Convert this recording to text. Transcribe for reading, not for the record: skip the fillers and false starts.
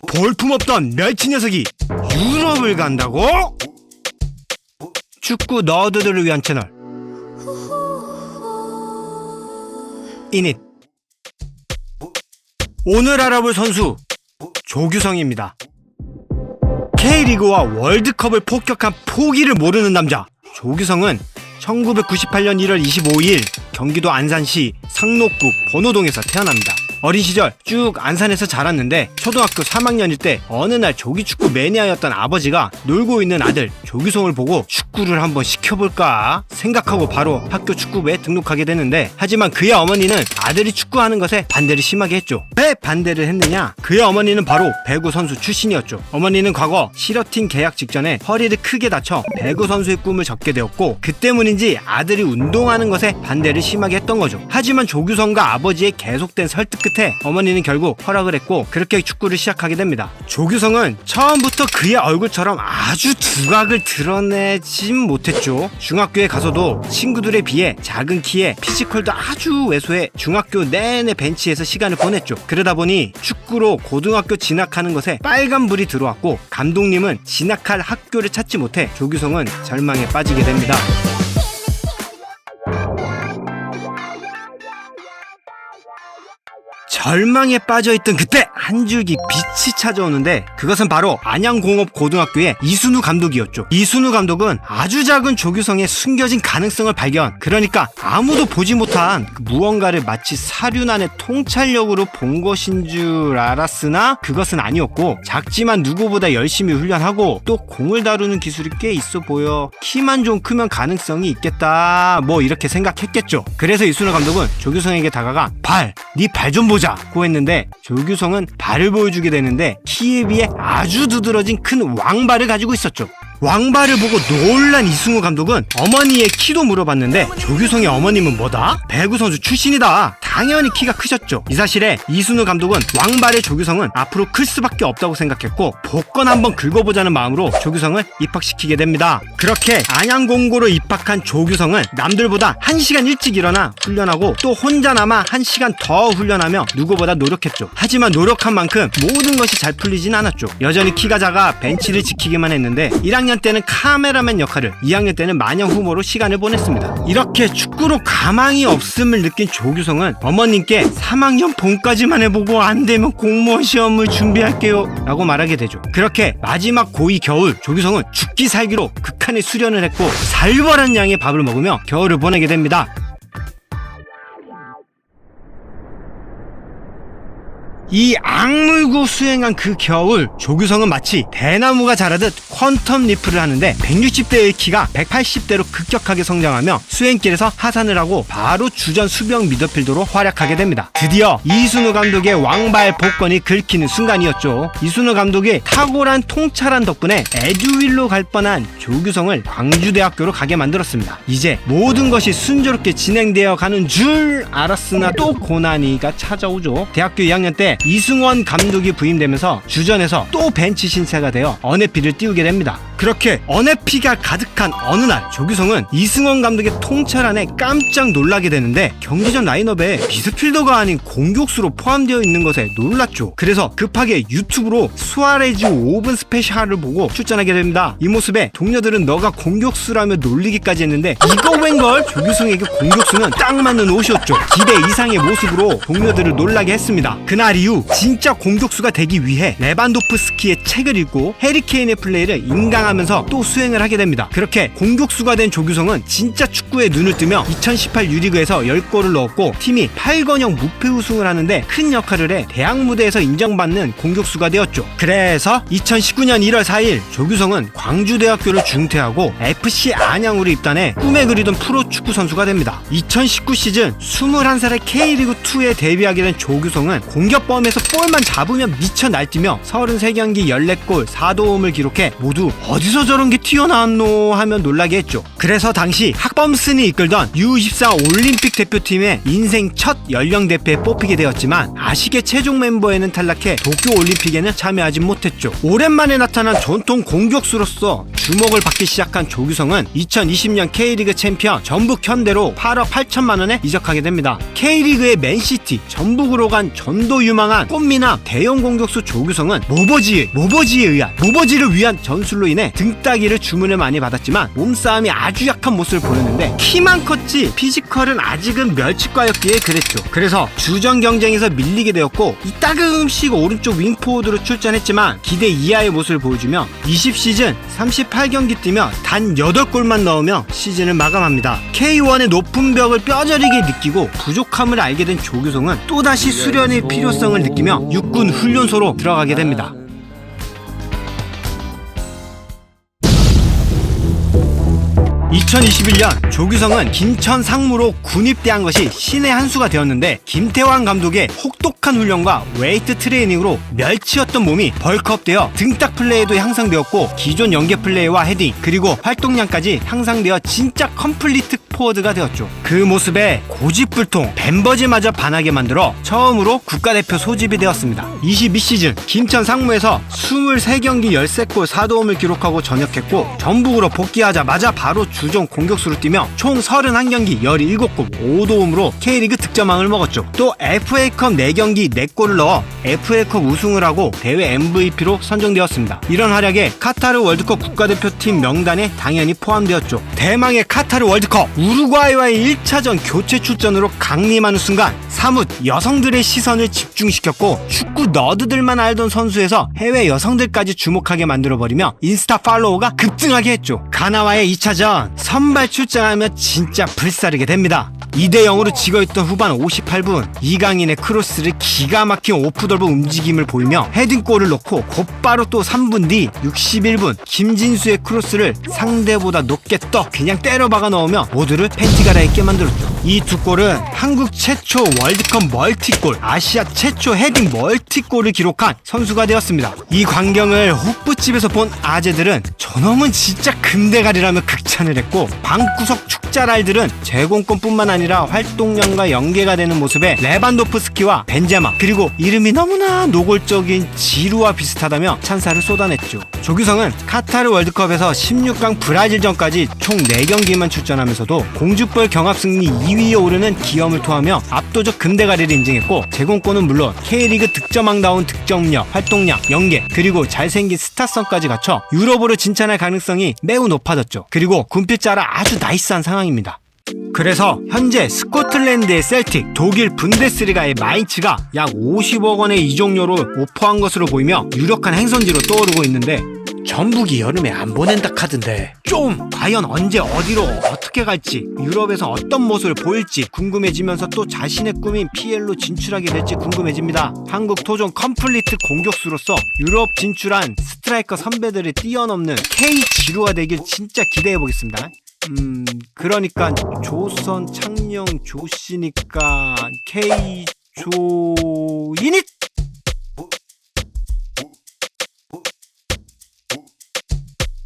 볼품없던 멸치 녀석이 유럽을 간다고? 축구 너드들을 위한 채널 이닛. 오늘 알아볼 선수 조규성입니다. K리그와 월드컵을 폭격한 포기를 모르는 남자 조규성은 1998년 1월 25일 경기도 안산시 상록구 번호동에서 태어납니다. 어린 시절 쭉 안산에서 자랐는데 초등학교 3학년일 때 어느 날 조기축구 매니아였던 아버지가 놀고 있는 아들 조규성을 보고 축구를 한번 시켜볼까 생각하고 바로 학교 축구부에 등록하게 되는데, 하지만 그의 어머니는 아들이 축구하는 것에 반대를 심하게 했죠. 왜 반대를 했느냐? 그의 어머니는 바로 배구 선수 출신이었죠. 어머니는 과거 실업팀 계약 직전에 허리를 크게 다쳐 배구 선수의 꿈을 접게 되었고, 그 때문인지 아들이 운동하는 것에 반대를 심하게 했던 거죠. 하지만 조규성과 아버지의 계속된 설득 끝에 어머니는 결국 허락을 했고 그렇게 축구를 시작하게 됩니다. 조규성은 처음부터 그의 얼굴처럼 아주 두각을 드러내진 못했죠. 중학교에 가서도 친구들에 비해 작은 키에 피지컬도 아주 왜소해 중학교 내내 벤치에서 시간을 보냈죠. 그러다 보니 축구로 고등학교 진학하는 것에 빨간불이 들어왔고, 감독님은 진학할 학교를 찾지 못해 조규성은 절망에 빠지게 됩니다. 절망에 빠져있던 그때 한 줄기 빛이 찾아오는데, 그것은 바로 안양공업고등학교의 이순우 감독이었죠. 이순우 감독은 아주 작은 조규성의 숨겨진 가능성을 발견, 그러니까 아무도 보지 못한 그 무언가를 마치 사륜안의 통찰력으로 본 것인 줄 알았으나 그것은 아니었고, 작지만 누구보다 열심히 훈련하고 또 공을 다루는 기술이 꽤 있어 보여, 키만 좀 크면 가능성이 있겠다, 뭐 이렇게 생각했겠죠. 그래서 이순우 감독은 조규성에게 다가가 네 발 좀 보자 고 했는데, 조규성은 발을 보여주게 되는데 키에 비해 아주 두드러진 큰 왕발을 가지고 있었죠. 왕발을 보고 놀란 이승우 감독은 어머니의 키도 물어봤는데, 조규성의 어머님은 뭐다? 배구 선수 출신이다. 당연히 키가 크셨죠. 이 사실에 이순우 감독은 왕발의 조규성은 앞으로 클 수밖에 없다고 생각했고, 복권 한번 긁어보자는 마음으로 조규성을 입학시키게 됩니다. 그렇게 안양공고로 입학한 조규성은 남들보다 1시간 일찍 일어나 훈련하고 또 혼자나마 1시간 더 훈련하며 누구보다 노력했죠. 하지만 노력한 만큼 모든 것이 잘 풀리진 않았죠. 여전히 키가 작아 벤치를 지키기만 했는데 1학년 때는 카메라맨 역할을, 2학년 때는 마녀 후보로 시간을 보냈습니다. 이렇게 축구로 가망이 없음을 느낀 조규성은 어머님께 3학년 봄까지만 해보고 안되면 공무원 시험을 준비할게요 라고 말하게 되죠. 그렇게 마지막 고2 겨울, 조규성은 죽기 살기로 극한의 수련을 했고 살벌한 양의 밥을 먹으며 겨울을 보내게 됩니다. 이 악물고 수행한 그 겨울, 조규성은 마치 대나무가 자라듯 퀀텀 리프를 하는데 160대의 키가 180대로 급격하게 성장하며 수행길에서 하산을 하고 바로 주전 수비형 미드필더로 활약하게 됩니다. 드디어 이순우 감독의 왕발 복권이 긁히는 순간이었죠. 이순우 감독의 탁월한 통찰한 덕분에 에듀윌로 갈 뻔한 조규성을 광주대학교로 가게 만들었습니다. 이제 모든 것이 순조롭게 진행되어 가는 줄 알았으나 또 고난이가 찾아오죠. 대학교 2학년 때 이승원 감독이 부임되면서 주전에서 또 벤치 신세가 되어 언해피를 띄우게 됩니다. 그렇게 언해피가 가득한 어느 날, 조규성은 이승원 감독의 통찰 안에 깜짝 놀라게 되는데 경기전 라인업에 미드필더가 아닌 공격수로 포함되어 있는 것에 놀랐죠. 그래서 급하게 유튜브로 수아레즈 5분 스페셜을 보고 출전하게 됩니다. 이 모습에 동료들은 너가 공격수라며 놀리기까지 했는데, 이거 웬걸? 조규성에게 공격수는 딱 맞는 옷이었죠. 기대 이상의 모습으로 동료들을 놀라게 했습니다. 그날 이후 진짜 공격수가 되기 위해 레반도프스키의 책을 읽고 해리케인의 플레이를 인강하면서 또 수행을 하게 됩니다. 그렇게 공격수가 된 조규성은 진짜 축구에 눈을 뜨며 2018 유리그에서 10골을 넣었고 팀이 8건형 무패 우승을 하는데 큰 역할을 해 대학 무대에서 인정받는 공격수가 되었죠. 그래서 2019년 1월 4일 조규성은 광주대학교를 중퇴하고 FC 안양으로 입단해 꿈에 그리던 프로축구 선수가 됩니다. 2019 시즌 21살의 K리그2에 데뷔하게 된 조규성은 공격범에서 볼만 잡으면 미쳐 날뛰며 33경기 14골 4도움을 기록해 모두 어디서 저런 게 튀어나왔노 하면 놀라게 했죠. 그래서 당시 학범슨이 이끌던 U24 올림픽 대표팀의 인생 첫 연령 대표에 뽑히게 되었지만 아시게 최종 멤버에는 탈락해 도쿄 올림픽에는 참여하지 못했죠. 오랜만에 나타난 전통 공격수로서 주목을 받기 시작한 조규성은 2020년 K리그 챔피언 전북 현대로 8억 8천만 원에 이적하게 됩니다. K리그의 맨시티, 전북으로 간 전도 유망한 꽃미남 대형 공격수 조규성은 모버지를 위한 전술로 인해 등따기를 주문을 많이 받았지만 몸싸움이 아주 약한 모습을 보였는데 키만 컸지 피지컬은 아직은 멸치과였기에 그랬죠. 그래서 주전 경쟁에서 밀리게 되었고 이따금씩 오른쪽 윙포워드로 출전했지만 기대 이하의 모습을 보여주며 20시즌 38경기 뛰며 단 8골만 넣으며 시즌을 마감합니다. K1의 높은 벽을 뼈저리게 느끼고 부족함을 알게 된 조규성은 또다시 수련의 필요성을 느끼며 육군 훈련소로 들어가게 됩니다. 2021년 조규성은 김천 상무로 군입대한 것이 신의 한 수가 되었는데 김태환 감독의 혹독한 훈련과 웨이트 트레이닝으로 멸치였던 몸이 벌크업되어 등딱 플레이도 향상되었고 기존 연계 플레이와 헤딩 그리고 활동량까지 향상되어 진짜 컴플리트 포워드가 되었죠. 그 모습에 고집불통 벤버지마저 반하게 만들어 처음으로 국가대표 소집이 되었습니다. 22시즌 김천 상무에서 23경기 13골 4도움을 기록하고 전역했고 전북으로 복귀하자마자 바로 주전 공격수로 뛰며 총 31경기 17골 5도움으로 K리그 득점왕을 먹었죠. 또 FA컵 4경기 4골을 넣어 FA컵 우승을 하고 대회 MVP로 선정되었습니다. 이런 활약에 카타르 월드컵 국가대표팀 명단에 당연히 포함되었죠. 대망의 카타르 월드컵 우루과이와의 1차전 교체 출전으로 강림하는 순간 사뭇 여성들의 시선을 집중시켰고 축구 너드들만 알던 선수에서 해외 여성들까지 주목하게 만들어버리며 인스타 팔로워가 급증하게 했죠. 가나와의 2차전 선발 출장하며 진짜 불사르게 됩니다. 2대0으로 지고있던 후반 58분 이강인의 크로스를 기가 막힌 오프더블 움직임을 보이며 헤딩골을 넣고 곧바로 또 3분 뒤 61분 김진수의 크로스를 상대보다 높게 떠 그냥 때려박아 넣으며 모두를 팬티 갈아입게 만들었죠. 이 두 골은 한국 최초 월드컵 멀티골, 아시아 최초 헤딩 멀티골을 기록한 선수가 되었습니다. 이 광경을 호프집에서 본 아재들은 저놈은 진짜 금대가리라며 극찬을 했고 방구석 축자랄들은 제공권뿐만 아니라 활동량과 연계가 되는 모습에 레반도프스키와 벤제마 그리고 이름이 너무나 노골적인 지루와 비슷하다며 찬사를 쏟아냈죠. 조규성은 카타르 월드컵에서 16강 브라질전까지 총 4경기만 출전하면서도 공주볼 경합승리 2위에 오르는 기염을 토하며 압도적 금대가리를 인증했고 제공권은 물론 K리그 득점왕다운 득점력, 활동량, 연계 그리고 잘생긴 스타성까지 갖춰 유럽으로 진출할 가능성이 매우 높아졌죠. 그리고 군필자라 아주 나이스한 상황입니다. 그래서 현재 스코틀랜드의 셀틱, 독일 분데스리가의 마인츠가 약 50억 원의 이적료로 오퍼한 것으로 보이며 유력한 행선지로 떠오르고 있는데 전북이 여름에 안 보낸다 카던데 좀 과연 언제 어디로 어떻게 갈지 유럽에서 어떤 모습을 보일지 궁금해지면서 또 자신의 꿈인 PL로 진출하게 될지 궁금해집니다. 한국 토종 컴플리트 공격수로서 유럽 진출한 스트라이커 선배들을 뛰어넘는 K지루가 되길 진짜 기대해보겠습니다. 그러니까 조선 창녕 조씨니까 K 조이닛